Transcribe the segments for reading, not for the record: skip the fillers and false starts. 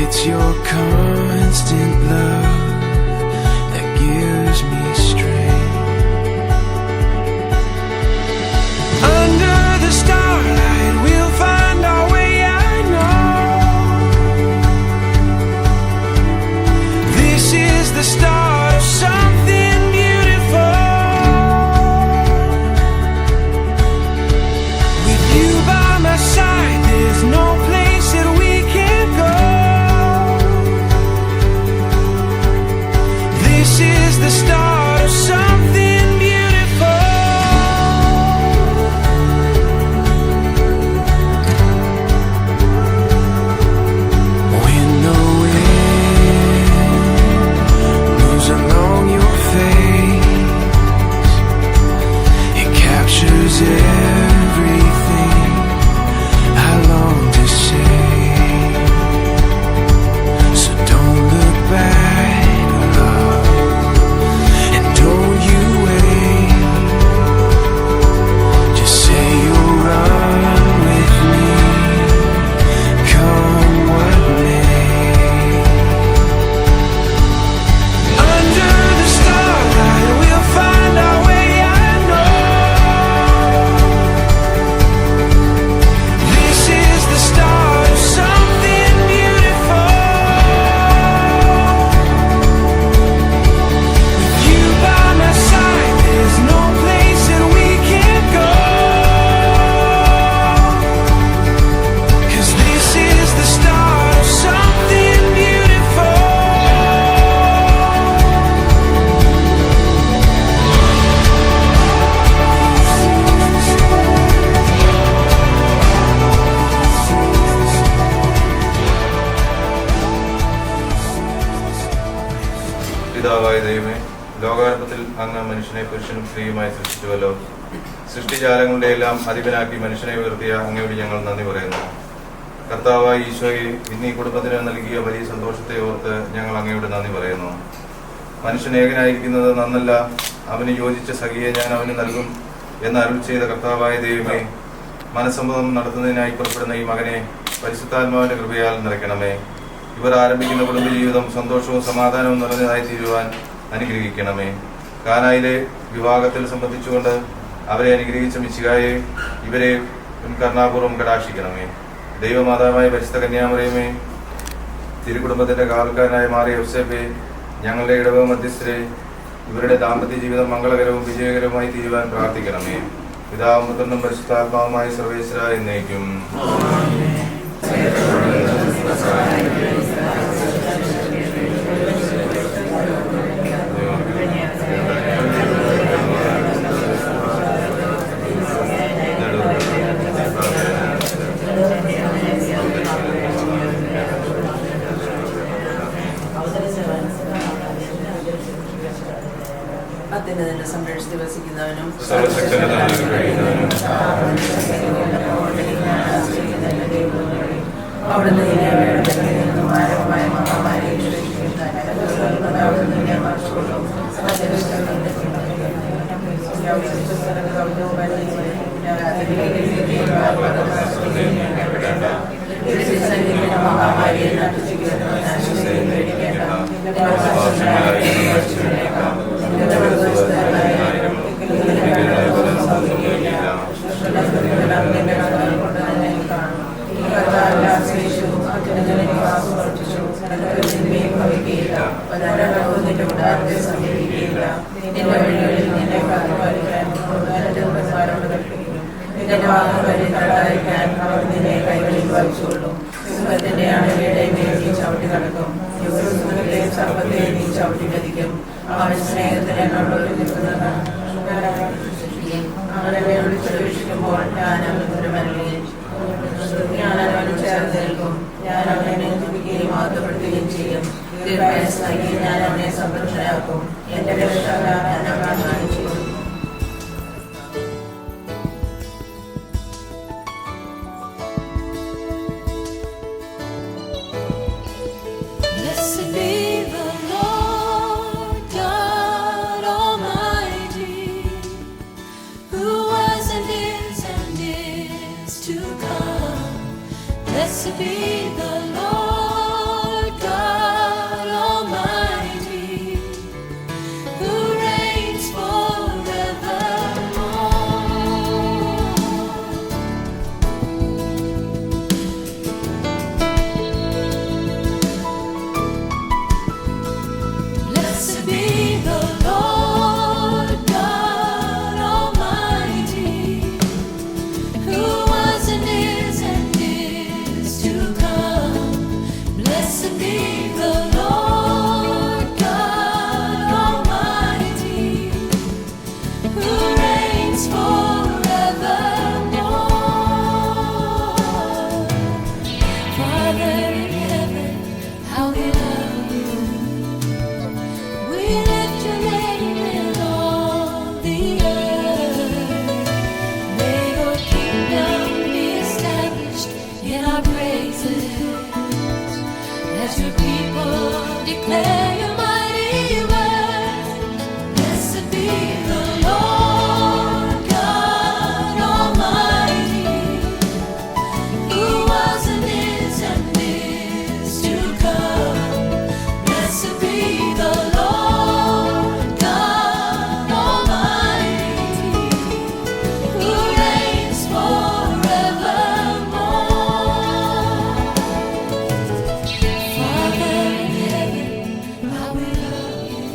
It's your constant love that gives me strength. Under the starlight we'll find our way, I know. This is the start of something beautiful. With you by my side, there's no place that we can't go. This is the start of something beautiful. When the wind moves along your face, it captures everything I long to say. So don't look back, love, and don't you wait. Just say you'll run with me, come what may. Under the starlight we'll find our way, I know. This is the start of something beautiful. With you by my side, there's no place that we can't go. 'Cause this is the start of something beautiful. പിതാവായ ദൈവമേ, ലോകാരംഭത്തിൽ അങ്ങ് മനുഷ്യനെ പുരുഷനും സ്ത്രീയുമായി സൃഷ്ടിച്ചുവല്ലോ. സൃഷ്ടിജാലങ്ങളുടെ എല്ലാം അധിപനാക്കി മനുഷ്യനെ ഉയർത്തിയ അങ്ങയോട് ഞങ്ങൾ നന്ദി പറയുന്നു. കർത്താവായ ഈശോയെ, ഇന്ന് ഈ കുടുംബത്തിന് നൽകിയ വലിയ സന്തോഷത്തെ ഓർത്ത് ഞങ്ങൾ അങ്ങയോട് നന്ദി പറയുന്നു. മനുഷ്യൻ ഏകനായിരിക്കുന്നത് നന്നല്ല, അവന് യോജിച്ച സഖിയെ ഞാൻ അവന് നൽകും എന്ന് അരുൾ ചെയ്ത കർത്താവായ ദൈവമേ, മനസ്സമ്മതം നടത്തുന്നതിനായി പുറപ്പെടുന്ന ഈ മകനെ പരിശുദ്ധാത്മാവിന്റെ കൃപയാൽ നിറയ്ക്കണമേ. ഇവർ ആരംഭിക്കുന്ന കുടുംബജീവിതം സന്തോഷവും സമാധാനവും നിറഞ്ഞതായി തീരുവാൻ അനുഗ്രഹിക്കണമേ. കാനായിലെ വിവാഹത്തിൽ സംബന്ധിച്ചുകൊണ്ട് അവരെ അനുഗ്രഹിച്ച മിശിഹായെ ഇവരെ കരുണാപൂർവ്വം കടാക്ഷിക്കണമേ. ദൈവമാതാവായ പരിശുദ്ധ കന്യാമറിയമേ, തിരുകുടുംബത്തിന്റെ കാവൽക്കാരനായ മാറിയ യോസേപ്പേ, ഞങ്ങളുടെ ഇടവ മധ്യസ്ഥരെ, ഇവരുടെ ദാമ്പത്യ ജീവിതം മംഗളകരവും വിജയകരവുമായി തീരുവാൻ പ്രാർത്ഥിക്കണമേ. പിതാവും പുത്രനും പരിശുദ്ധാത്മാവുമായ സർവേശ്വര എന്നേക്കും. അത്യുന്നതന്റെ സംരക്ഷിച്ച് വസിക്കുന്നവനും അവിടുന്ന് മാരകമായ മഹാമാരി മഹാമാരിയെ ചവിട്ടി നടക്കും. സർപ്പത്തെ നീ ചവിട്ടി മതിക്കും. അവൻ സ്നേഹത്തിൽ എന്നോട് നിൽക്കുന്നതാണ്. അവനെ വിളിച്ചപേക്ഷിക്കുമ്പോൾ ഞാൻ അവനൊരു മനുഷ്യൻ, ഞാൻ അവന് ചേർന്ന് നിൽക്കും. ഞാൻ അവനെ ബന്ധിപ്പിക്കുകയും മാറ്റപ്പെടുത്തുകയും ചെയ്യും. ദീർഘായുസ്സ് നൽകി ഞാൻ അവനെ സംരക്ഷണയാക്കും. എന്റെ രക്ഷ ഞാൻ അവനെ ചെയ്യും. Blessed be the Lord praises as your people declare your mighty word. Blessed be the Lord God Almighty, who was and is to come. Blessed be the Lord God Almighty, who reigns forevermore. Father in heaven, how we love you.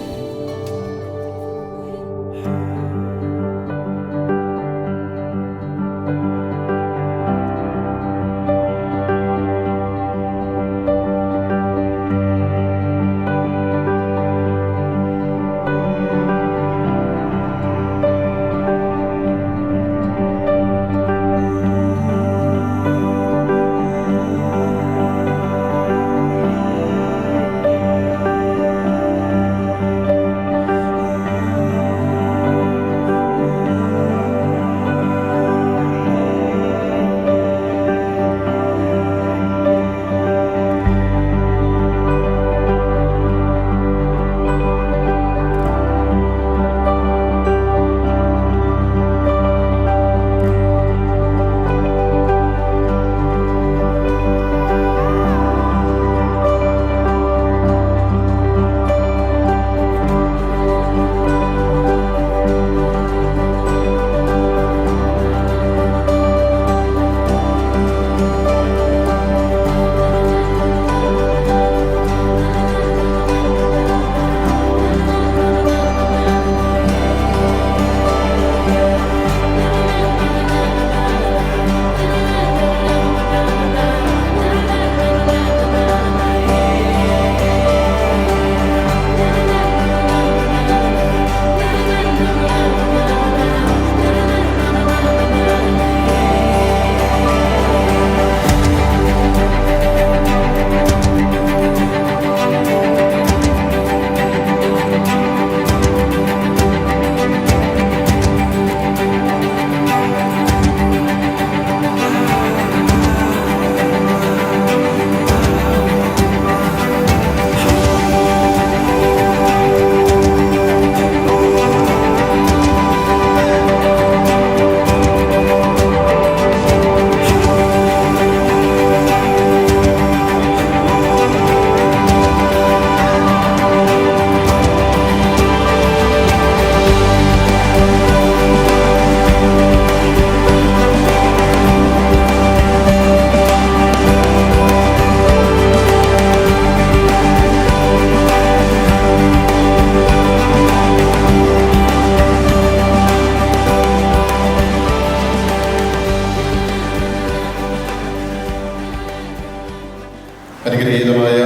അനുഗ്രഹീതമായ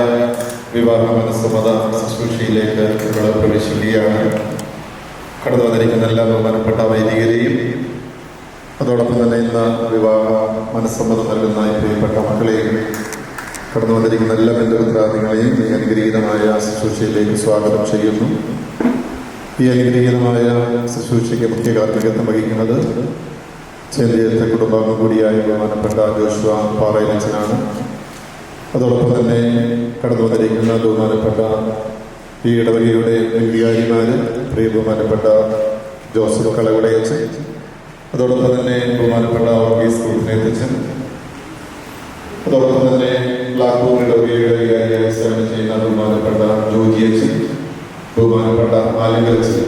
വിവാഹ മനസ്സമ്മത ശുശ്രൂഷയിലേക്ക് നമ്മൾ പ്രവേശിക്കുകയാണ്. കടന്നു വന്നിരിക്കുന്ന എല്ലാ ബഹുമാനപ്പെട്ട വൈദികരെയും അതോടൊപ്പം തന്നെ ഇന്ന് വിവാഹ മനസ്സമ്മതം നൽകുന്ന ഈ പ്രിയപ്പെട്ട മക്കളെയും കടന്നു വന്നിരിക്കുന്ന എല്ലാ ബന്ധുമിത്രാദികളെയും ഈ അനുഗ്രഹീതമായ ശുശ്രൂഷയിലേക്ക് സ്വാഗതം ചെയ്യുന്നു. ഈ അനുഗ്രഹീതമായ ശുശ്രൂഷയ്ക്ക് മുഖ്യ കാർമ്മികത്വം വഹിക്കുന്നത് ചേന്തിയത്തെ കുടുംബാംഗം കൂടിയായ ബഹുമാനപ്പെട്ട ജോഷുവ പാറയിലച്ചനാണ്. അതോടൊപ്പം തന്നെ കടന്നു വന്നിരിക്കുന്ന ബഹുമാനപ്പെട്ട ഈ ഇടവകയുടെ വികാരിമാര് പ്രിയ ബഹുമാനപ്പെട്ട ജോസഫ് കളകുടയച്ചൻ, അതോടൊപ്പം തന്നെ ബഹുമാനപ്പെട്ട വർഗീസ് കുന്നേത്തച്ചൻ, അതോടൊപ്പം തന്നെ ബ്ലാക്ക്പൂർ ഇടവകയുടെ വികാരിയായി സേവനം ചെയ്യുന്ന ബഹുമാനപ്പെട്ട ജോജിയച്ചൻ, ബഹുമാനപ്പെട്ട ആലിംഗലച്ചൻ,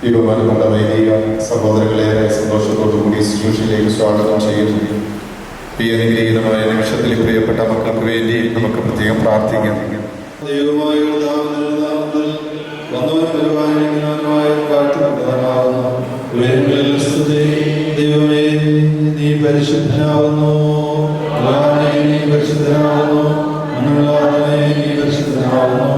ഈ ബഹുമാനപ്പെട്ട വൈദിക സഹോദരങ്ങളെ സന്തോഷത്തോടു കൂടി ശുശ്രൂഷയിലേക്ക് സ്വാഗതം ചെയ്യുന്നു. ഈ അനുഗ്രഹീതമായ നിമിഷത്തിൽ പ്രിയപ്പെട്ട മക്കൾക്ക് വേണ്ടി നമുക്ക് പ്രത്യേകം പ്രാർത്ഥിക്കാം. ദൈവമായ ദൈവമേ, നീ പരിശുദ്ധനാവുന്നു, നീ പരിശുദ്ധനാവുന്നു, നീ പരിശുദ്ധനാവുന്നു.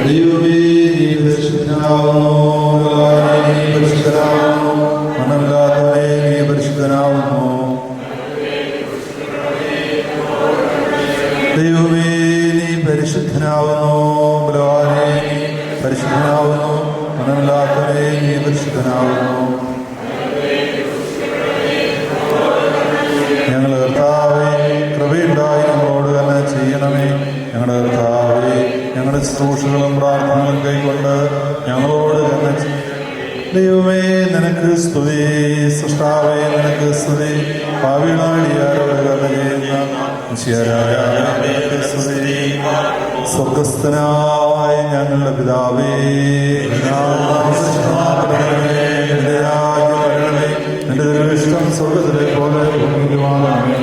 ദൈവമേ, നീ പരിശുദ്ധനാവുന്നു, നീ പരിശുദ്ധനാവുന്നു, മണമില്ലാത്തവനെ നീ പരിശുദ്ധനാവുന്നു. ദൈവമേ, നീ പരിശുദ്ധനാവുന്നു, ബലവാനെ നീ പരിശുദ്ധനാവുന്നു, മണമില്ലാത്തവനെ നീ പരിശുദ്ധനാവുന്നു. സ്തുതി. സൃഷ്ടാവേ നിനക്ക് സ്തുതി. പാവികളാടിയാരോട് കരുണ ചെയ്യുന്ന ഈശ്വരായ സ്തുതി. സ്വർഗസ്ഥനായ ഞങ്ങളുടെ പിതാവേ, നിന്റെ രാജ്യം വരണമേ. നിന്റെ തിരുവിഷ്ടം സ്വർഗത്തിലെ പോലെ ഭൂമിയിലുമാകണമേ.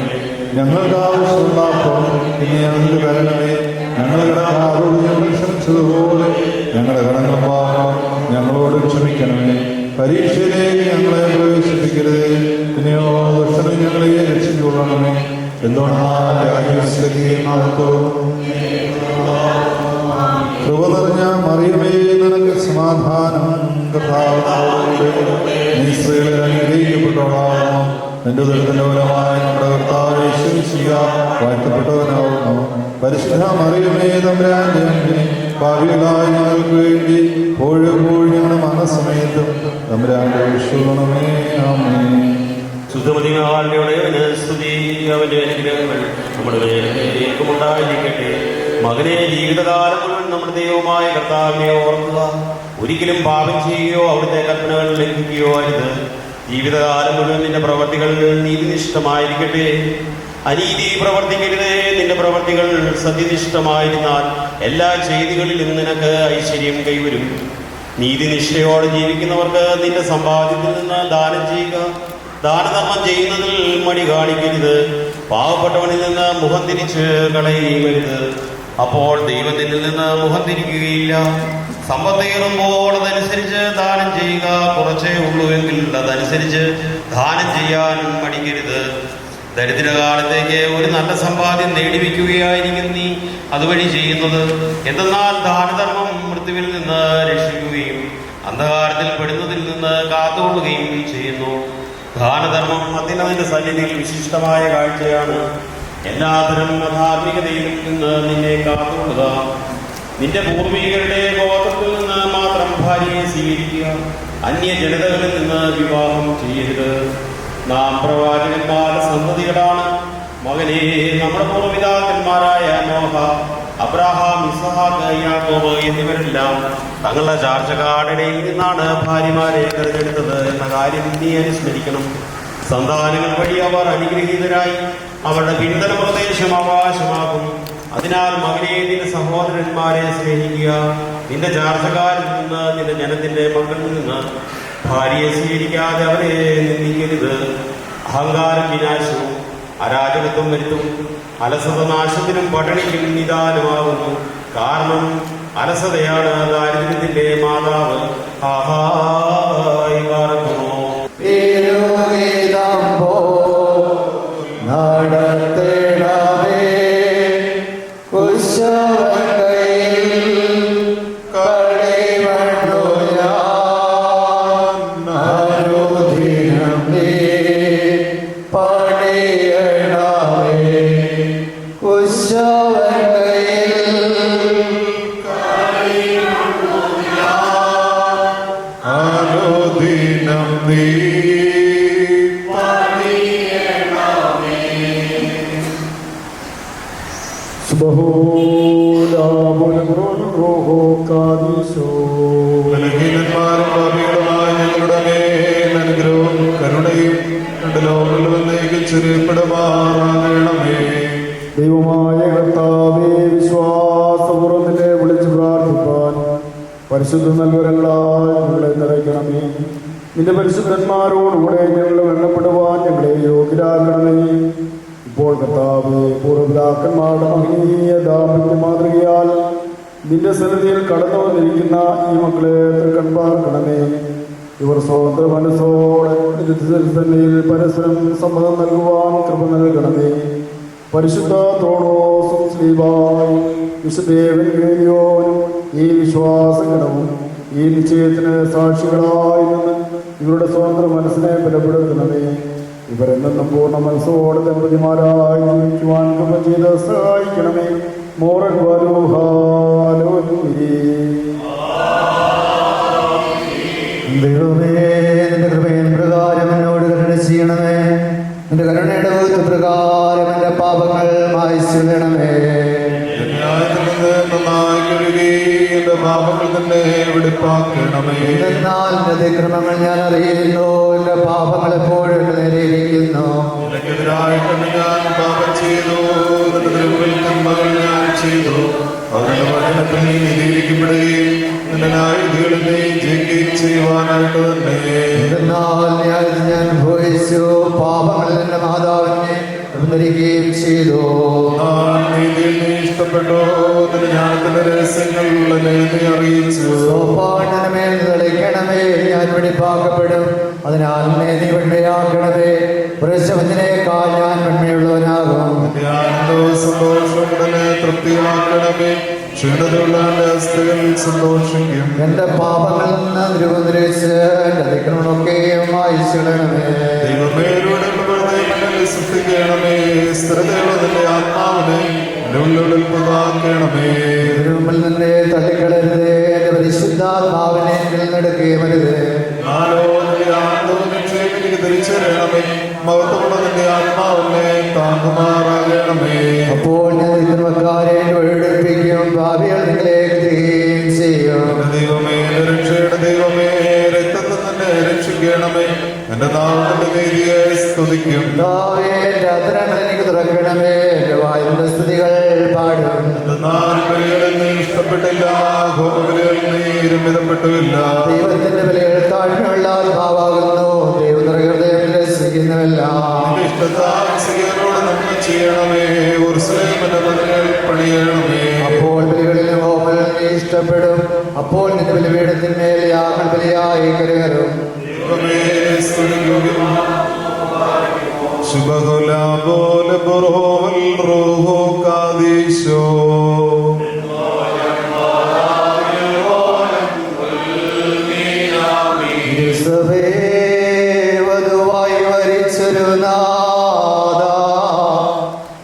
ഞങ്ങൾക്ക് ആവശ്യമുള്ള അപ്പോൾ ഇനി ഞങ്ങൾക്ക് തരണമേ. ഞങ്ങളുടെ കടക്കാരോട് ഞങ്ങൾ ക്ഷമിച്ചതുപോലെ ഞങ്ങളുടെ കടങ്ങൾ പാപം ഞങ്ങളോട് ക്ഷമിക്കണമേ. പരീക്ഷയിലേക്ക് ഞങ്ങളെ പ്രവേശിപ്പിക്കരുത്. പിന്നെയോ ദുഷ്ടനെ ഞങ്ങളെ രക്ഷിച്ചുകൊള്ളണമേ. എന്തുകൊണ്ടാൽ കൃപ നിറഞ്ഞ മറിയമേ, നിനക്ക് സമാധാനം. കർത്താവിനോടുകൂടെ നീ സ്ത്രീകളെ അനുഗ്രഹിക്കപ്പെട്ടവളാകുന്നു. നിന്റെ ദുരിതത്തിന്റെ ഫലമായി നമ്മുടെ കർത്താവ് യേശുമിശിഹ വാഴ്ത്തപ്പെട്ടവനാകുന്നു. പരിശുദ്ധ മറിയമേ, തമ്പുരാന്റെ അമ്മേ, പാപികളായ ഞങ്ങൾക്ക് വേണ്ടി എപ്പോഴും ഞങ്ങളുടെ മനസ്സമയത്തും തമ്പുരാന്റെ രക്ഷിക്കണമേ. ആമേൻ. ശുദ്ധമതികളുടെ സ്തുതി. അവന്റെ അനുഗ്രഹങ്ങൾ നമ്മുടെ മേലേക്കും ഉണ്ടായിരിക്കട്ടെ. മകനെ, ജീവിതകാലം മുഴുവൻ നമ്മുടെ ദൈവമായ കർത്താവിനെ ഓർക്കുക. ഒരിക്കലും പാപം ചെയ്യുകയോ അവിടുത്തെ കൽപ്പനകൾ ലംഘിക്കുകയോ അരുത്. ജീവിതകാലം മുഴുവൻ നിന്റെ പ്രവർത്തികൾ നീതിനിഷ്ഠമായിരിക്കട്ടെ. അനീതി പ്രവർത്തിക്കരുതേ. നിന്റെ പ്രവർത്തികൾ സത്യനിഷ്ഠമായിരുന്നാൽ എല്ലാ ചെയ്തികളിലും നിനക്ക് ഐശ്വര്യം കൈവരും. നീതിനിഷ്ഠയോടെ ജീവിക്കുന്നവർക്ക് നിന്റെ സമ്പാദ്യത്തിൽ നിന്ന് ദാനം ചെയ്യുക. ദാനധർമ്മം ചെയ്യുന്നതിൽ മടി കാണിക്കരുത്. പാവപ്പെട്ടവനിൽ നിന്ന് മുഖം തിരിച്ച് കളയുകയുമരുത്. അപ്പോൾ ദൈവം നിന്നിൽ നിന്ന് മുഖം തിരിക്കുകയില്ല. സമ്പത്തേറുമ്പോൾ അതനുസരിച്ച് ദാനം ചെയ്യുക. കുറച്ചേ ഉള്ളൂവെങ്കിൽ അതനുസരിച്ച് ദാനം ചെയ്യാൻ മടിക്കരുത്. ദരിദ്രകാലത്തേക്ക് ഒരു നല്ല സമ്പാദ്യം നേടിവെക്കുകയായിരിക്കും നീ അതുവഴി ചെയ്യുന്നത്. എന്തെന്നാൽ ദാനധർമ്മം മൃത്യുവിൽ നിന്ന് രക്ഷിക്കുകയും അന്ധകാരത്തിൽ പെടുന്നതിൽ നിന്ന് കാത്തുകൊള്ളുകയും ചെയ്യുന്നു. ദാനധർമ്മം അത്യുന്നതിന്റെ സന്നിധിയിൽ വിശിഷ്ടമായ കാഴ്ചയാണ്. എല്ലാതരം അധാർമികതയിലും നിന്ന് നിന്നെ കാത്തുകൊള്ളുക. നിന്റെ പൂർവികരുടെ ഗോത്രത്തിൽ നിന്ന് മാത്രം ഭാര്യയെ സ്വീകരിക്കുക. അന്യ ജനതകളിൽ നിന്ന് വിവാഹം ചെയ്യരുത്. നാം പ്രവാചകന്മാരുടെ സന്തതികളാണ്. മകനെ, നമ്മുടെ പൂർവ്വപിതാക്കന്മാരായ നോഹ, അബ്രഹാം, ഇസ്ഹാക്ക്, യാക്കോബ് എന്നിവരെല്ലാം തങ്ങളുടെ ചാർച്ചക്കാരുടെയിൽ നിന്നാണ് ഭാര്യമാരെ തിരഞ്ഞെടുത്തത് എന്ന കാര്യം നീ അനുസ്മരിക്കണം. സന്താനങ്ങൾ വഴി അവർ അനുഗ്രഹീതരായി അവരുടെ പിന്തല പ്രദേശം അവകാശമാകും. അതിനാൽ മകനെ, നിന്റെ സഹോദരന്മാരെ സ്നേഹിക്കുക. നിന്റെ ചാർച്ചക്കാരിൽ നിന്ന്, നിന്റെ ജനത്തിന്റെ മക്കളിൽ നിന്ന് ഭാര്യയെ സ്വീകരിക്കാതെ അവരെ നിന്ദിക്കരുത്. അഹങ്കാരം വിനാശവും അരാജകത്വം വരുത്തും. അലസത നാശത്തിനും പട്ടിണിക്കും നിദാനമാകുന്നു. കാരണം അലസതയാണ് ദാരിദ്ര്യത്തിന്റെ മാതാവ്. ആഹായി പാർക്കുമോ ബലഹീനന്മാരും പാപികളുമായ ഞങ്ങളുടെ മേൽ അനുഗ്രഹവും കരുണയും രണ്ട് ലോകങ്ങളിലും ചെറിയപ്പെടുമാറാകണമേ. ദൈവമായ കർത്താവേ, വിശ്വാസപൂർവ്വം നിന്നെ വിളിച്ചു പ്രാർത്ഥിപ്പാൻ പരിശുദ്ധ നൽവരങ്ങളാൽ ഞങ്ങളെ നിറയ്ക്കണമേ. നിന്റെ പരിശുദ്ധന്മാരോടുകൂടെ ഞങ്ങൾ എണ്ണപ്പെടുവാൻ ഞങ്ങളെ യോഗ്യരാക്കണമേ. ഇപ്പോൾ കർത്താവേ, പൂർവ്വപിതാക്കന്മാരുടെ മഹനീയ ദാമ്പത്യ മാതൃകയാൽ നിന്റെ സന്നിധിയിൽ കടന്നു വന്നിരിക്കുന്ന ഈ മക്കളെ കൺപാർക്കണമേ. ഇവർ സ്വതന്ത്ര മനസ്സോടെ സന്നിധിയിൽ പരസ്പരം സമ്മതം നൽകുവാൻ കൃപ നൽകണമേ. പരിശുദ്ധ ത്രോണോസും ശ്രീവായും വിശുദ്ധേവനും ഈ വിശ്വാസഗണവും ഈ നിശ്ചയത്തിന് സാക്ഷികളായി നിന്ന് ഇവരുടെ സ്വതന്ത്ര മനസ്സിനെ ബലപ്പെടുത്തണമേ. ഇവരെന്നും പൂർണ്ണ മനസ്സോടെ ദമ്പതിമാരായി ജീവിക്കുവാൻ കൃപ ചെയ്ത് സഹായിക്കണമേ. മോറൻ ദൈവമേ, നിന്റെ കൃപയിൻ പ്രകാരം എന്നോട് കരുണ ചെയ്യണമേ. നിന്റെ കരുണയുടെ പ്രകാരം എന്റെ പാപങ്ങൾ മായ്ച്ചു വേണമേ. നന്നായി കഴുകി എന്റെ പാപങ്ങൾ തന്നെ വെടിപ്പാക്കണമേ. എന്നാൽ എന്റെ അതിക്രമങ്ങൾ ഞാൻ അറിയുന്നു, എന്റെ പാപങ്ങൾ എപ്പോഴും എന്റെ നേരെ ഇരിക്കുന്നു. നിനക്കെതിരായിട്ടാണ് ഞാൻ പാപം ചെയ്തു, നിന്റെ തിരുമുമ്പിൽ തിന്മകൾ ഞാൻ ചെയ്തു. അവരുടെ വചനത്തിൽ നീ നീതിയിരിക്കപ്പെടുകയും നിന്റെ ന്യായവിധികളിൽ നീ ജയിക്കുകയും ചെയ്യുവാനായിട്ട് തന്നെ. എന്നാൽ ഞാൻ ഭോജിച്ചു, പാപങ്ങളിൽ എന്റെ മാതാവിനെ ധരിക്കുകയും ചെയ്തു. നീതിയിൽ നീ ഇഷ്ടപ്പെട്ടു, നിന്റെ ജ്ഞാനത്തിന്റെ രഹസ്യങ്ങൾ എന്നെ നീ അറിയിച്ചു. സോപ്പാടിന്റെ മേൽ തെളിക്കണമേ, ഞാൻ വെടിപ്പാക്കപ്പെടും. അതിനാൽ നീ വെണ്മയാക്കണമേ, പുരുഷവഞ്ചനേക്കാൾ ഞാൻ വെണ്മയുള്ളവനാകും. ആനന്ദവും സന്തോഷം ഉടനെ തൃപ്തിയാക്കണമേ, ക്ഷീണതയുള്ള എന്റെ അസ്ഥികൾ സന്തോഷിക്കും. എന്റെ പാപങ്ങളിൽ നിന്ന് നിരുപദ്രവിച്ച് എന്റെ അതിക്രമങ്ങളൊക്കെയും മായിച്ചിടണമേ. ദൈവമേ, സൃഷ്ടിക്കണമേ, സ്ഥിരതയുള്ള നിന്റെ ആത്മാവിനെ എന്റെ ഉള്ളിൽ പുതാക്കണമേ. മുമ്പിൽ നിന്നെ തള്ളിക്കളരുതേ, എന്റെ പരിശുദ്ധാത്മാവിനെ നിലനിൽക്കുകയും അരുതേ. എനിക്ക് തിരിച്ചറിയണമേ, മഹത്വമുള്ള നിന്റെ ആത്മാവിനെ താങ്ങുമാറാകണമേ. അപ്പോൾ ഞാൻ തിന്മക്കാരെ ഒഴിപ്പിക്കും, ഭാവികൾ നിങ്ങളെ ക്രിയേറ്റ് ചെയ്യും. ദൈവമേ, എന്റെ രക്ഷയുടെ ദൈവമേ, രക്തത്തിൽ തന്നെ രക്ഷിക്കണമേ, എന്റെ നാമത്തിന്റെ നീതിയെ സ്തുതിക്കും. എന്റെ അധരങ്ങൾ എനിക്ക് തുറക്കണമേ, എന്റെ വായുവിന്റെ സ്തുതികൾ പാടും. നീ ഇഷ്ടപ്പെട്ടില്ല, ഹോമബലികളിൽ നീ ഇരുമിതപ്പെട്ടുമില്ല. ദൈവത്തിന്റെ വിലകൾ താഴ്മയുള്ള ആത്മാവാകുന്നു, ദൈവഹൃദയം രസിക്കുന്നവല്ല. ഇഷ്ടത്താനോട് നമ്മൾ ചെയ്യണമേ, ഉർസലേമിന്റെ മതിലുകൾ പണിയണമേ. അപ്പോൾ ബലികളിലും ഹോമങ്ങളിൽ നീ ഇഷ്ടപ്പെടും, അപ്പോൾ നിന്റെ ബലിപീഠത്തിന്മേൽ യാഗങ്ങൾ ബലിയായി കരകയറും. ശുഭകുലാബോല ബുറോവൽ റൂഹോ കാദീശോ. വധുവായി വരിച്ചൊരു നാദ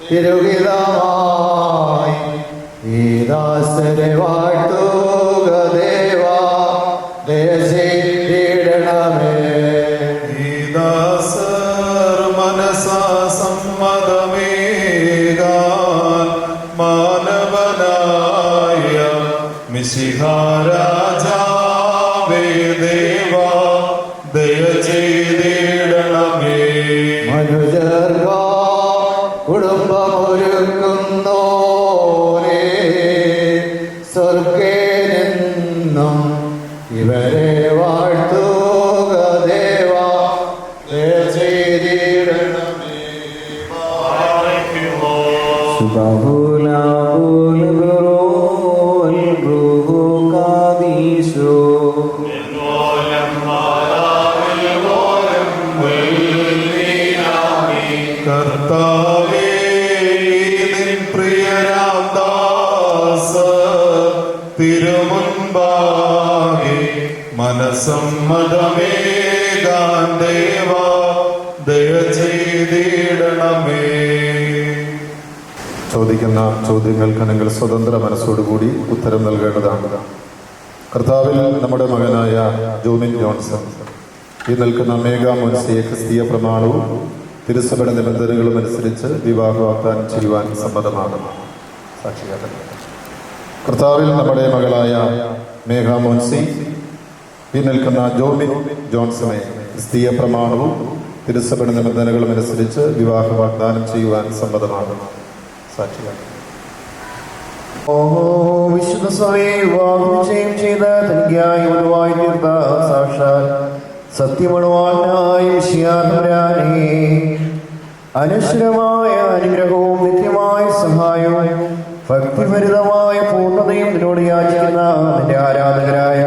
തിരുഹിതമായി ഈ ദാസരെ വാഴ്ത്തുക ദേവാ, ദയചെയ്തിടണമേ. ഈ ദാസർ മനസാ സമ്മതമേകാൻ മാനവനായ മിശിഹാരാജാവേ ദേവാ, ദയ ചെയ്തിടണമേ. മനുജർഗ കുടുംബമൊരുക്കുന്നോരേ, സ്വർഗേ നിന്നും ഇവരെ വാഴ്ത്തുക ദേവാ, ദയ ചെയ്തിടണമേ. കർത്താവേ, നിൻ പ്രിയരാം ദാസ തിരുമുൻപാകെ മനസമ്മതമേകാൻ ദേവാ, ദയ ചെയ്തിടണമേ. ചോദിക്കുന്ന ചോദ്യങ്ങൾക്ക് നിങ്ങൾ സ്വതന്ത്ര മനസ്സോടുകൂടി ഉത്തരം നൽകേണ്ടതാണ്. കർത്താവിൽ നമ്മുടെ മകനായ ജോമിൻ ജോൺസൺ ഈ നിൽക്കുന്ന മേഘ മുൻസിയെ ക്രിസ്തീയ പ്രമാണവും തിരുസഭയുടെ നിബന്ധനകളും അനുസരിച്ച് വിവാഹ വാഗ്ദാനം ചെയ്യുവാൻ സമ്മതമാകുന്നു. സാക്ഷിയാകട്ടെ. കർത്താവിൽ നമ്മുടെ മകളായ മേഘ മുൻസി ഈ നിൽക്കുന്ന ജോമിൻ ജോൺസനെ ക്രിസ്തീയ പ്രമാണവും തിരുസഭയുടെ നിബന്ധനകളും അനുസരിച്ച് വിവാഹ വാഗ്ദാനം ചെയ്യുവാൻ സമ്മതമാകുന്നു. സാക്ഷിയാകട്ടെ. വിശുദ്ധ സഭയെ വിവാഹം നിശ്ചയം ചെയ്ത തനിക്കായി വധുവായി തീർത്ത സാക്ഷാൽ സത്യമണവാളനായ മിശിഹാതമ്പുരാനേ, അനശ്വരമായ അനുഗ്രഹവും നിത്യമായ സഹായവും ഭക്തിഭരിതമായ പൂർണ്ണതയും നിന്നോട് യാചിക്കുന്ന നിന്റെ ആരാധകരായ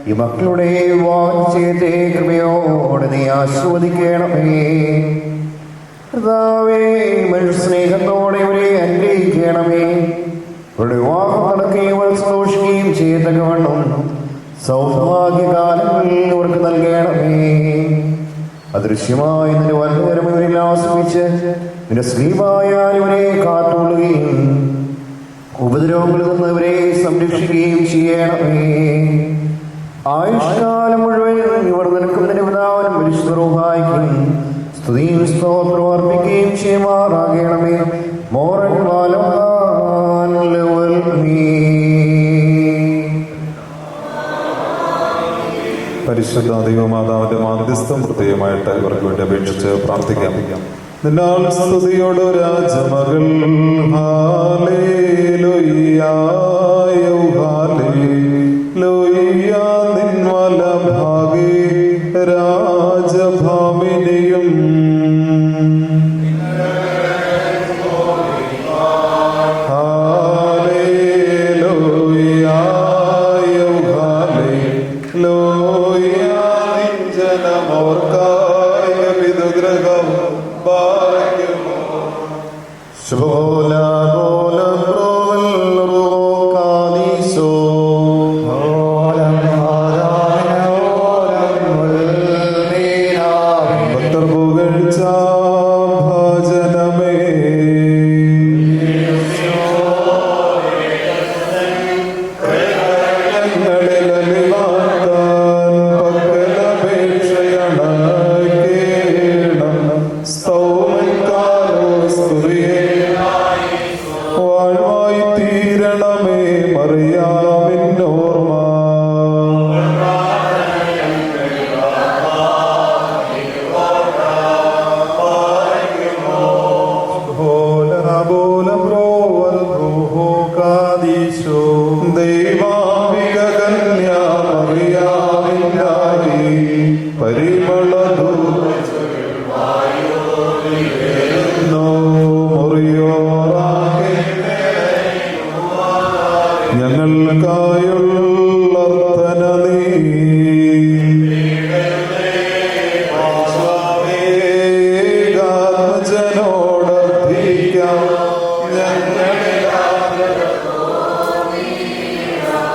ഈ മക്കളുടെ വിവാഹ നിശ്ചയത്തെ കൃപയോടെ നീ ആസ്വദിക്കണമേ. കർത്താവേ, മനുഷ്യസ്നേഹത്തോടെ ഇവരെ അനുഗ്രഹിക്കണമേ. ഇവരുടെ വിവാഹം നടക്കുകയും സന്തോഷിക്കുകയും ചെയ്തക്കവണ്ണം സൗഭാഗ്യകാലങ്ങളിൽ ഇവർക്ക് നൽകണമേ. അദൃശ്യമായി നിന്റെ വല്ലവരും ഇവരിൽ ആശ്രമിച്ച് നിന്റെ സ്ത്രീമായാൽ ഇവരെ കാത്തുകൊള്ളുകയും ഉപദ്രവങ്ങളിൽ നിന്ന് ഇവരെ സംരക്ഷിക്കുകയും ചെയ്യണമേ. ആയുഷ്കാലം മുഴുവൻ ഇവർ നിനക്കും നിന്റെ പിതാവിനും പരിശുദ്ധ റൂഹായ്ക്കും സ്തുതിയും സ്തോത്രവും അർപ്പിക്കുകയും ചെയ്യുമാറാകണമേ. മോറൻ വാലം പരിശുദ്ധ ദൈവമാതാവിന്റെ മാധ്യസ്ഥം പ്രത്യേകമായിട്ട് ഇവർക്ക് വേണ്ടി അപേക്ഷിച്ച് പ്രാർത്ഥിക്കാം. നിന്നാൽ സ്തുതിയോട് രാജമകൾ നിൻവല ഭാഗേ രാജഭാമിനിയും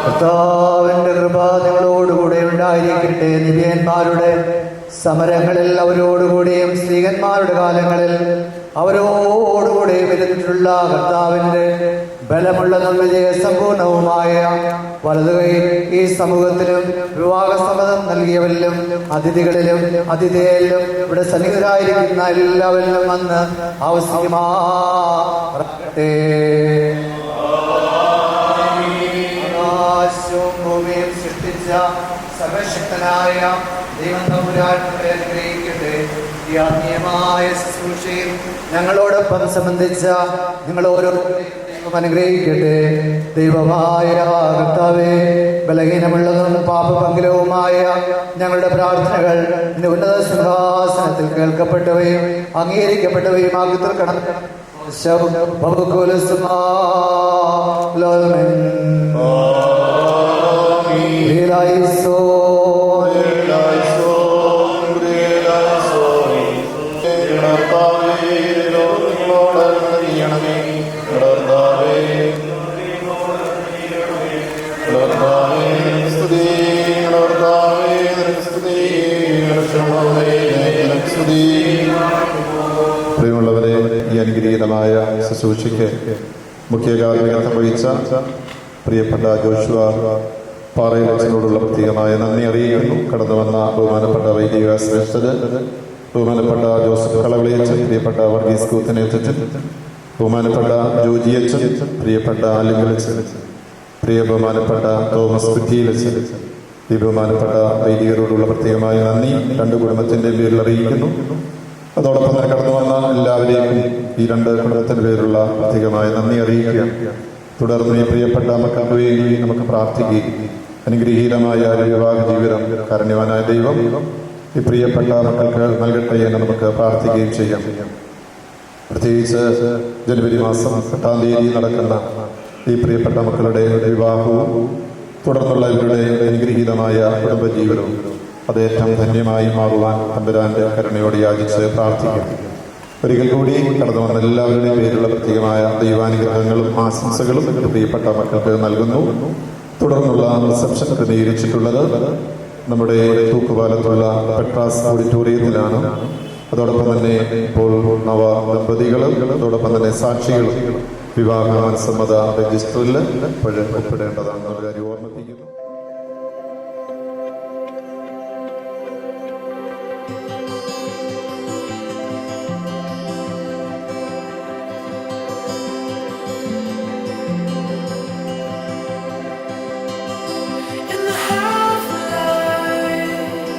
കർത്താവിന്റെ കൃപ നിങ്ങളോടുകൂടെ ഉണ്ടായിരിക്കട്ടെ. നിവ്യന്മാരുടെ സമരങ്ങളിൽ അവരോടുകൂടിയും സ്ത്രീകന്മാരുടെ കാലങ്ങളിൽ അവരോടുകൂടിയും ഇരുന്നിട്ടുള്ള കർത്താവിന്റെ ബലമുള്ളതും വിജയസമ്പൂർണവുമായ വലതുകൈ ഈ സമൂഹത്തിലും വിവാഹസമ്മതം നൽകിയവരിലും അതിഥികളിലും അതിഥേയരിലും ഇവിടെ സന്നിഹിതരായിരിക്കുന്ന എല്ലാവരിലും വന്ന് ആവശ്യമാകട്ടെ. ആകാശവും ഭൂമിയും സൃഷ്ടിച്ച സർവശക്തനായ ദൈവം തമ്പുരാനെ അനുഗ്രഹിക്കട്ടെ. ഈ ആത്മീയമായ ശുശ്രൂഷയിൽ ഞങ്ങളോടൊപ്പം സംബന്ധിച്ച നിങ്ങൾ ഓരോരുത്തരെയും അനുഗ്രഹിക്കട്ടെ. ദൈവമായ കർത്താവേ, ബലഹീനമുള്ളതും പാപപങ്കിലവുമായ ഞങ്ങളുടെ പ്രാർത്ഥനകൾ നിന്റെ ഉന്നത സിംഹാസനത്തിൽ കേൾക്കപ്പെട്ടവയും അംഗീകരിക്കപ്പെട്ടവയും ആക്കി തീർക്കണം. പ്രിയമുള്ളവരെ, ഈ അനുഗ്രഹീതമായ ശുശ്രൂഷയ്ക്ക് മുഖ്യ കാർമ്മികത്വം വഹിച്ച പ്രിയപ്പെട്ട ജോഷുവ പാറയിലച്ചനോടുള്ള പ്രത്യേകമായ നന്ദി അറിയിക്കുന്നു. കടന്നു വന്ന ബഹുമാനപ്പെട്ട വൈദിക ശ്രേഷ്ഠര്, ബഹുമാനപ്പെട്ട ജോസഫ് കളവിളിയച്ചൻ, പ്രിയപ്പെട്ട വർഗീസ് കൂത്തനേച്ചൻ, ബഹുമാനപ്പെട്ട ജോജിയച്ചൻ, പ്രിയപ്പെട്ട അലിംഗലച്ചൻ, പ്രിയ ബഹുമാനപ്പെട്ട തോമസ് കുറ്റിയിലച്ചൻ, ഈ ബഹുമാനപ്പെട്ട വൈദികരോടുള്ള പ്രത്യേകമായ നന്ദി രണ്ട് കുടുംബത്തിൻ്റെ പേരിൽ അറിയിക്കുന്നു. അതോടൊപ്പം തന്നെ കടന്നു വന്ന എല്ലാവരെയും ഈ രണ്ട് കുടുംബത്തിൻ്റെ പേരിലുള്ള പ്രത്യേകമായ നന്ദി അറിയിക്കുകയാണ്. തുടർന്ന് ഈ പ്രിയപ്പെട്ട മക്കൾക്ക് വേണ്ടി നമുക്ക് പ്രാർത്ഥിക്കുകയും അനുഗ്രഹീതമായ ഒരു വിവാഹ ജീവിതം കാരുണ്യവാനായ ദൈവം ഈ പ്രിയപ്പെട്ട മക്കൾക്ക് നൽകട്ടെ എന്ന് നമുക്ക് പ്രാർത്ഥിക്കുകയും ചെയ്യാം. പ്രത്യേകിച്ച് ജനുവരി മാസം 8-ാം തീയതി നടക്കുന്ന ഈ പ്രിയപ്പെട്ട മക്കളുടെ വിവാഹവും തുടർന്നുള്ള ഇവരുടെ അനുഗ്രഹീതമായ കുടുംബജീവിതവും അതേറ്റവും ധന്യമായി മാറുവാൻ തമ്പുരാന്റെ കരുണയോട് യാചിച്ച് പ്രാർത്ഥിക്കാം. ഒരിക്കൽ കൂടി കടന്നു വന്ന എല്ലാവരുടെയും പേരിലുള്ള പ്രത്യേകമായ ദൈവാനുഗ്രഹങ്ങളും ആശംസകളും പ്രിയപ്പെട്ട മക്കൾക്ക് നൽകുന്നു. തുടർന്നുള്ള റിസപ്ഷൻ ക്രമീകരിച്ചിട്ടുള്ളത് നമ്മുടെ തൂക്കുപാലത്തുള്ള പെട്രാസ് ഓഡിറ്റോറിയത്തിലാണ്. അതോടൊപ്പം തന്നെ ഇപ്പോൾ നവ ദമ്പതികളും അതോടൊപ്പം തന്നെ സാക്ഷികളും വിവാഹ മനസ്സമ്മത രജിസ്റ്ററിൽ ഒപ്പിടേണ്ടതാണെന്നുള്ള കാര്യം ഓർമ്മിപ്പിക്കുന്നു. In the half light,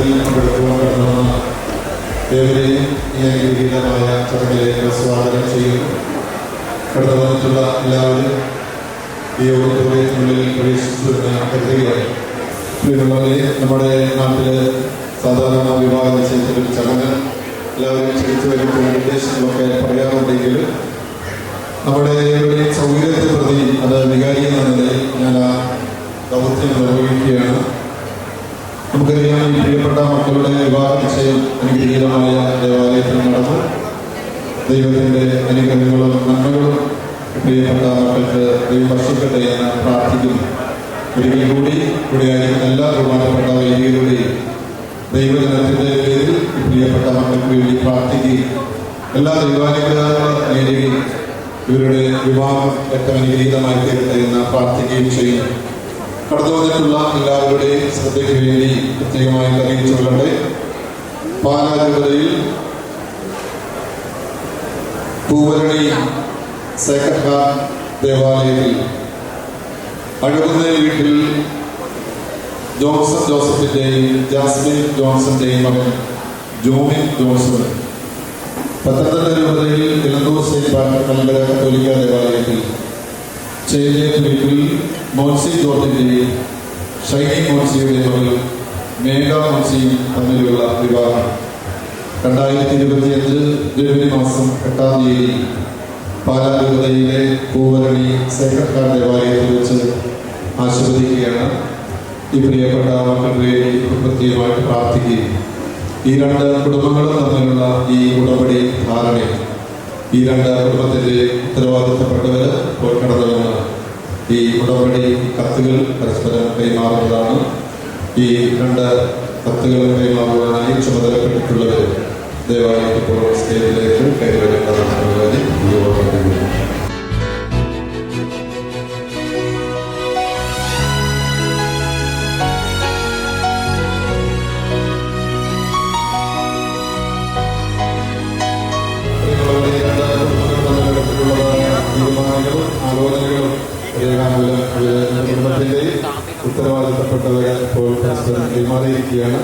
ചടങ്ങിൽ പങ്കെടുക്കുവാൻ കടന്നു ഏവരെയും ഈ അനുഗ്രഹീതമായ ചടങ്ങിലേക്ക് സ്വാഗതം ചെയ്യുന്നു. കടന്നു വന്നിട്ടുള്ള എല്ലാവരും ഈ ഓഡിറ്റോറിയത്തിനുള്ളിൽ പ്രവേശിച്ചു എന്ന് കരുതുകയാണ്. നമ്മുടെ നാട്ടിൽ സാധാരണ വിവാഹ നിശ്ചയത്തിലൊരു ചടങ്ങ് എല്ലാവരും ക്ഷണിച്ചു വരുമ്പോൾ നിർദ്ദേശങ്ങളൊക്കെ പറയാറുണ്ടെങ്കിൽ നമ്മുടെ ഏവരുടെയും സൗകര്യത്തെ പ്രതി അത് വികാരി എന്ന നിലയിൽ ഞാൻ ആ ദൗത്യം നിർവഹിക്കുകയാണ്. നമുക്കറിയാം, ഈ പ്രിയപ്പെട്ട മക്കളുടെ വിവാഹ നിശ്ചയം അനുഗ്രഹീതമായ ദേവാലയത്തിൽ നടന്നു. ദൈവത്തിൻ്റെ അനുഗ്രഹങ്ങളും നന്മകളും പ്രിയപ്പെട്ട മക്കൾക്ക് ദൈവം വർഷിക്കട്ടെ എന്ന് പ്രാർത്ഥിക്കുന്നു. ഒരിക്കൽ കൂടിയായിരിക്കുന്ന എല്ലാ ബഹുമാനപ്പെട്ട വൈദികരുടെയും ദൈവജനത്തിൻ്റെ പേരിൽ പ്രിയപ്പെട്ട മക്കൾക്ക് വേണ്ടി പ്രാർത്ഥിക്കുകയും എല്ലാ ദൈവാനുഗ്രഹങ്ങളും നേടുകയും ഇവരുടെ വിവാഹം ഏറ്റവും അനുഗ്രഹീതമായി തീരട്ടെ എന്ന് പ്രാർത്ഥിക്കുകയും ചെയ്യുന്നു. കടന്നു വന്നിട്ടുള്ള എല്ലാവരുടെയും ശ്രദ്ധയ്ക്ക് വേണ്ടി പ്രത്യേകമായി അറിയിച്ചുകൊള്ളട്ടെ. പാലാ രൂപതയിൽ പൂവരണി സേക്രഡ് ഹാർട്ട് ദേവാലയത്തിൽ അഴുകുന്ന വീട്ടിൽ ജോൺസൺ ജോസഫിൻ്റെയും ജാസ്മിൻ ജോൺസന്റെയും മകൻ ജോമിൻ ജോൺസൺ, പത്തനംതിട്ട രൂപതയിൽ ഇലന്തൂർ സെന്റ് പാട്രിക് മലങ്കര കത്തോലിക്ക ദേവാലയത്തിൽ ചേരിയേറ്റ് വീട്ടിൽ മോൻസി ജോർജിൻ്റെയും ഷൈനി മോൻസിയുടെ മകൾ മേഘ മോൻസിയും തമ്മിലുള്ള വിവാഹം 2025 ജനുവരി മാസം 8-ാം തീയതി പാലാ രൂപതയിലെ പൂവരണി സേക്രഡ് ഹാർട്ട് ദേവാലയത്തിൽ വെച്ച് ആശീർവദിക്കുകയാണ്. ഈ പ്രിയപ്പെട്ട മക്കൾക്ക് വേണ്ടി പ്രത്യേകമായിട്ട് പ്രാർത്ഥിക്കുകയും ഈ രണ്ട് കുടുംബങ്ങളും തമ്മിലുള്ള ഈ ഉടമ്പടി ധാരണയും ഈ രണ്ട് കുടുംബത്തിൻ്റെ ഉത്തരവാദിത്തപ്പെട്ടവർ കടന്നുവന്ന് ഈ ഉടമ്പടി കത്തുകൾ പരസ്പരം കൈമാറുന്നതാണ്. ഈ രണ്ട് കത്തുകൾ കൈമാറുവാനായി ചുമതലപ്പെട്ടിട്ടുള്ളവർ ദയവായി ഇപ്പോൾ സ്റ്റേജിലേക്ക് കൈവരേണ്ടതാണ്. തീരുമാനങ്ങളും ആലോചനകളും കുടുംബത്തിൻ്റെ ഉത്തരവാദിത്തപ്പെട്ടവരെ ഇപ്പോൾ പരസ്പരം കൈമാറിയിരിക്കുകയാണ്.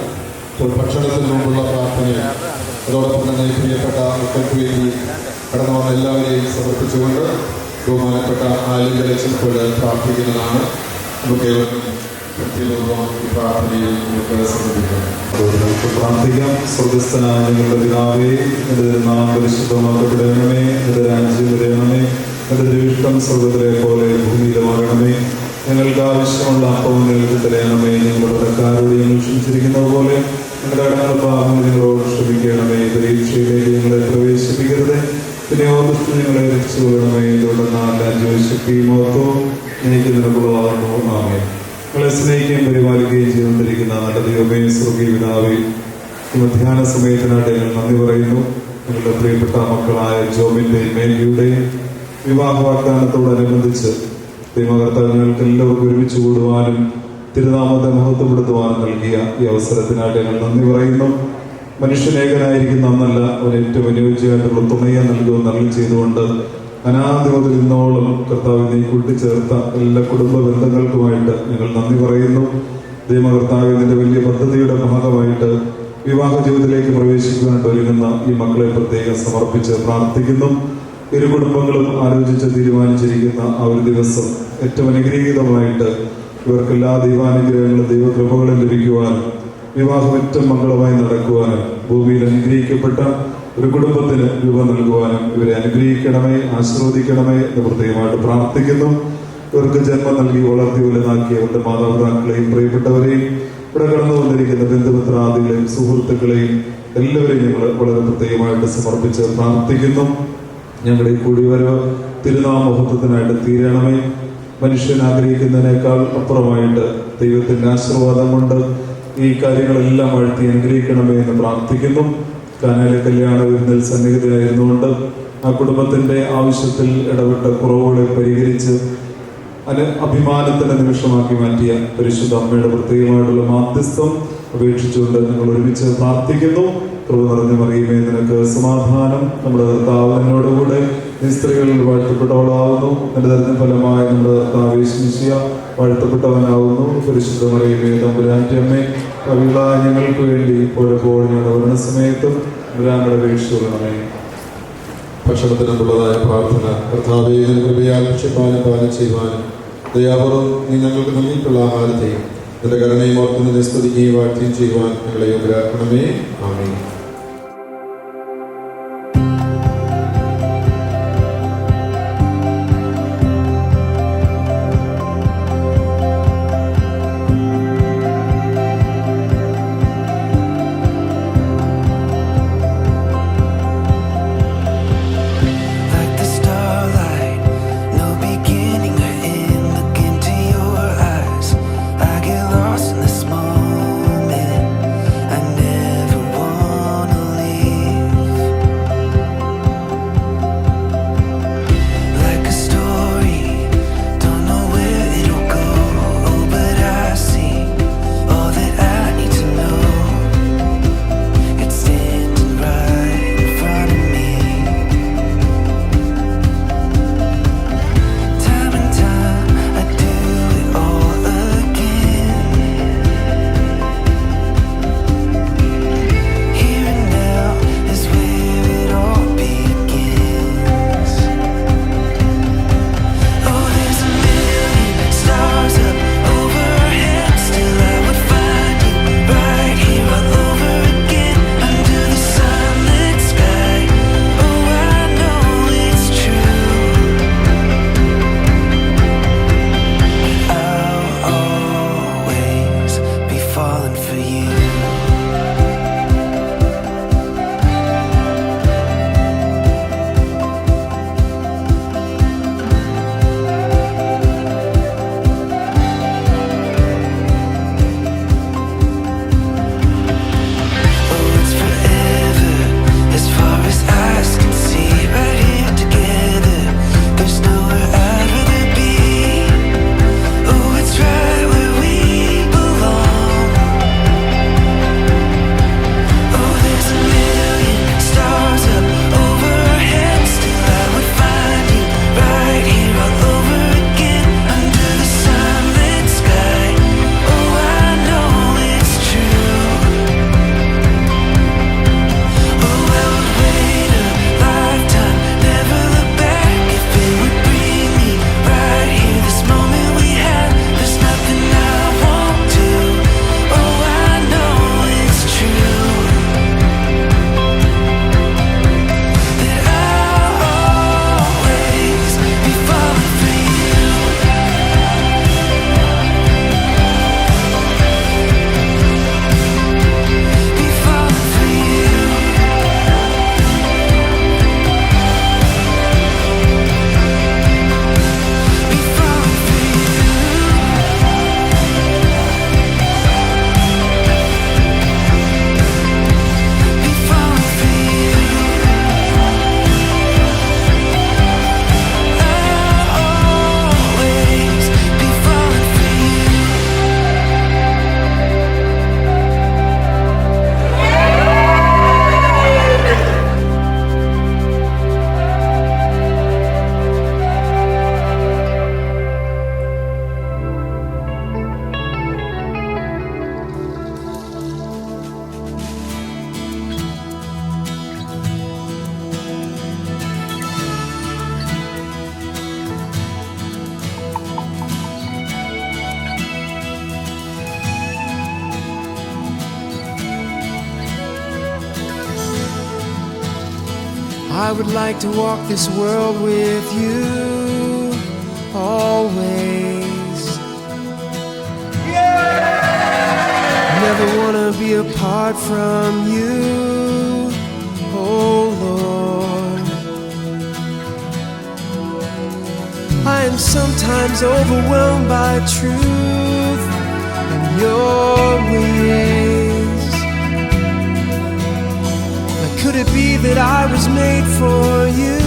ഇപ്പോൾ ഭക്ഷണത്തിന് മുമ്പുള്ള പ്രാർത്ഥനയും അതോടൊപ്പം തന്നെ പ്രിയപ്പെട്ട മക്കൾക്ക് വേണ്ടി കടന്നു വന്ന എല്ലാവരെയും സമർപ്പിച്ചുകൊണ്ട് ബഹുമാനപ്പെട്ട ആലിംഗലക്ഷം ഇപ്പോൾ പ്രാർത്ഥിക്കുന്നതാണ്. നമുക്ക് ഈ പ്രാർത്ഥനയിൽ നമുക്ക് സമർപ്പിക്കാം. പ്രാർത്ഥിക്കാം. സ്വർഗസ്ഥനായ ഞങ്ങളുടെ പിതാവേ, നിന്റെ നാമം പരിശുദ്ധമാക്കപ്പെടണമേ, നിന്റെ രാജ്യം വരണമേ, നിന്റെ തിരുവിഷ്ടം സ്വർഗ്ഗത്തിലെ പോലെ ഭൂമിയിലുമാകണമേ. ഞങ്ങൾക്ക് ആവശ്യമുള്ള അപ്പവും ഞങ്ങൾക്ക് തരണമേ. ഞങ്ങളുടെ കടക്കാരോട് ഞങ്ങൾ ക്ഷമിച്ചിരിക്കുന്നത് പോലെ ഞങ്ങളുടെ കടങ്ങൾ പാപങ്ങൾ ഞങ്ങളോട് ക്ഷമിക്കണമേ. പരീക്ഷയിലേക്ക് ഞങ്ങളെ പ്രവേശിപ്പിക്കരുത്, പിന്നെ ഓർത്ത് ഞങ്ങളെ രക്ഷിച്ചുകൊള്ളണമേ. തുടർന്നാൽ രാജ്യവും ശക്തിയും മഹത്വവും എനിക്ക് നിനക്കുള്ളതാകുന്നു. ആമേൻ. ഞങ്ങളെ സ്നേഹിക്കുകയും പരിപാലിക്കുകയും ചെയ്തുകൊണ്ടിരിക്കുന്ന നല്ല ദൈവമേ, സ്വർഗീയ പിതാവേ, ഈ മധ്യാഹ്ന സമയത്തിനായിട്ട് ഞങ്ങൾ നന്ദി പറയുന്നു. ഞങ്ങളുടെ പ്രിയപ്പെട്ട മക്കളായ ജോബിന്റെയും മേഘയുടെയും വിവാഹ വാഗ്ദാനത്തോടനുബന്ധിച്ച് ദൈവകർത്താവ് ഞങ്ങൾക്ക് എല്ലാവർക്കും ഒരുമിച്ച് കൂടുവാനും തിരുനാമത്തെ മഹത്വപ്പെടുത്തുവാനും നൽകിയ ഈ അവസരത്തിനായിട്ട് ഞങ്ങൾ നന്ദി പറയുന്നു. മനുഷ്യനേകനായിരിക്കുന്ന അന്നല്ല, അവൻ ഏറ്റവും അനുയോജ്യമായിട്ടുള്ള തുണയെ നൽകുമെന്ന് അരുളി ചെയ്തുകൊണ്ട് അനാദി മുതൽ ഇന്നോളം കർത്താവ് നീ കൂട്ടിച്ചേർത്ത എല്ലാ കുടുംബ ബന്ധങ്ങൾക്കുമായിട്ട് ഞങ്ങൾ നന്ദി പറയുന്നു. ദൈവകർത്താവിന്റെ വലിയ പദ്ധതിയുടെ ഭാഗമായിട്ട് വിവാഹ ജീവിതത്തിലേക്ക് പ്രവേശിക്കുവാനായിട്ട് ഒരുങ്ങുന്ന ഈ മക്കളെ പ്രത്യേകം സമർപ്പിച്ച് പ്രാർത്ഥിക്കുന്നു. ഇരു കുടുംബങ്ങളും ആലോചിച്ച് തീരുമാനിച്ചിരിക്കുന്ന ആ ഒരു ദിവസം ഏറ്റവും അനുഗ്രഹീതമായിട്ട് ഇവർക്ക് എല്ലാ ദൈവാനുഗ്രഹങ്ങളും ദൈവകൃപകളും ലഭിക്കുവാനും വിവാഹം ഏറ്റവും മംഗളമായി നടക്കുവാനും ഭൂമിയിൽ അനുഗ്രഹിക്കപ്പെട്ട ഒരു കുടുംബത്തിന് രൂപം നൽകുവാനും ഇവരെ അനുഗ്രഹിക്കണമേ, ആശീർവദിക്കണമേ എന്ന് പ്രത്യേകമായിട്ട് പ്രാർത്ഥിക്കുന്നു. ഇവർക്ക് ജന്മം നൽകി വളർത്തി വലുതാക്കി അവരുടെ മാതാപിതാക്കളെയും പ്രിയപ്പെട്ടവരെയും ഇവിടെ കടന്നു വന്നിരിക്കുന്ന ബന്ധുമിത്രാദികളെയും സുഹൃത്തുക്കളെയും എല്ലാവരെയും ഞങ്ങൾ വളരെ പ്രത്യേകമായിട്ട് സമർപ്പിച്ച് പ്രാർത്ഥിക്കുന്നു. ഞങ്ങളുടെ ഈ കൂടിവരവ് തിരുനാമഹത്വത്തിനായിട്ട് തീരണമേ. മനുഷ്യൻ ആഗ്രഹിക്കുന്നതിനേക്കാൾ അപ്പുറമായിട്ട് ദൈവത്തിന്റെ ആശീർവാദം കൊണ്ട് ഈ കാര്യങ്ങളെല്ലാം വാഴ്ത്തി അനുഗ്രഹിക്കണമേ എന്ന് പ്രാർത്ഥിക്കുന്നു. കാനായിലെ കല്യാണ വിരുന്നിൽ സന്നിഹിതരായിരുന്നുകൊണ്ട് ആ കുടുംബത്തിന്റെ ആവശ്യത്തിൽ ഇടപെട്ട കുറവുകളെ പരിഹരിച്ച് അഭിമാനത്തിന്റെ നിമിഷമാക്കി മാറ്റിയ പരിശുദ്ധ അമ്മയുടെ പ്രത്യേകമായിട്ടുള്ള മാധ്യസ്ഥം അപേക്ഷിച്ചുകൊണ്ട് ഞങ്ങൾ ഒരുമിച്ച് പ്രാർത്ഥിക്കുന്നു. കൃപ നിറഞ്ഞ മറിയമേ, നിനക്ക് സമാധാനം, നമ്മുടെ കർത്താവ് എന്നോടുകൂടെ ഈ സ്ത്രീകളിൽ വാഴ്ത്തപ്പെട്ടവളാവുന്നു. നിന്റെ ദരിദ്ര ഫലമായി നമ്മുടെ കർത്താവ് യേശുമിശിഹ വാഴ്ത്തപ്പെട്ടവനാവുന്നു. പരിശുദ്ധ മറിയമേ, തമ്പുരാന്റെ അമ്മേ, കവികളായ ഞങ്ങൾക്ക് വേണ്ടി ഇപ്പോഴെപ്പോഴും ഞങ്ങളുടെ മരണസമയത്തും ഞങ്ങളുടെ അപേക്ഷിച്ചുകൊള്ളണമേ. ഭക്ഷണത്തിനുള്ളതായ പ്രാർത്ഥന. കർത്താവേ, കൃപയാൽ ഭക്ഷ്യപാനം പാലം ചെയ്യുവാനും ദയാപൂർവം നീ ഞങ്ങൾക്ക് നൽകിയിട്ടുള്ള ആഹാരത്തെയും നിന്റെ കരുണയും ഓർക്കുന്നതിനെ സ്തുതിക്കുകയും വാഴ്ത്തുകയും ചെയ്യുവാൻ ഞങ്ങളെ യോഗ്യരാക്കണമേ. ആമേൻ. Like the starlight, no beginning or end. Look into your eyes, I get lost in this moment. I never wanna leave. Like a story, don't know where it'll go. Oh, but I see all that I need to know. It's standing right in front of me. Time and time, I do it all again. Here and now is where it all begins. Oh, there's a million stars up overhead. Still I would find you right here all over again. Under the sunlit sky. Oh, I know it's true. I'll always be falling for you. Oh, it's forever, as far as eyes can see. Right here together, there's nowhere I'd rather be. Oh, it's right where we belong. Oh, there's a million stars up overhead. Still I would find you right here all over again. Under the sunlit sky. Oh, I know it's true. Oh, I would wait a lifetime, never look back. If it would bring me right here, this moment we had, there's nothing I won't do. Oh, I know it's true. That I'll always be falling for you. Be falling for you. Be falling for you. Be falling for you. I'll always be falling for you. I would like to walk this world with you always. Never want to be apart from you, oh Lord. I am sometimes overwhelmed by truth and your ways. Like, could it be that I was made for you?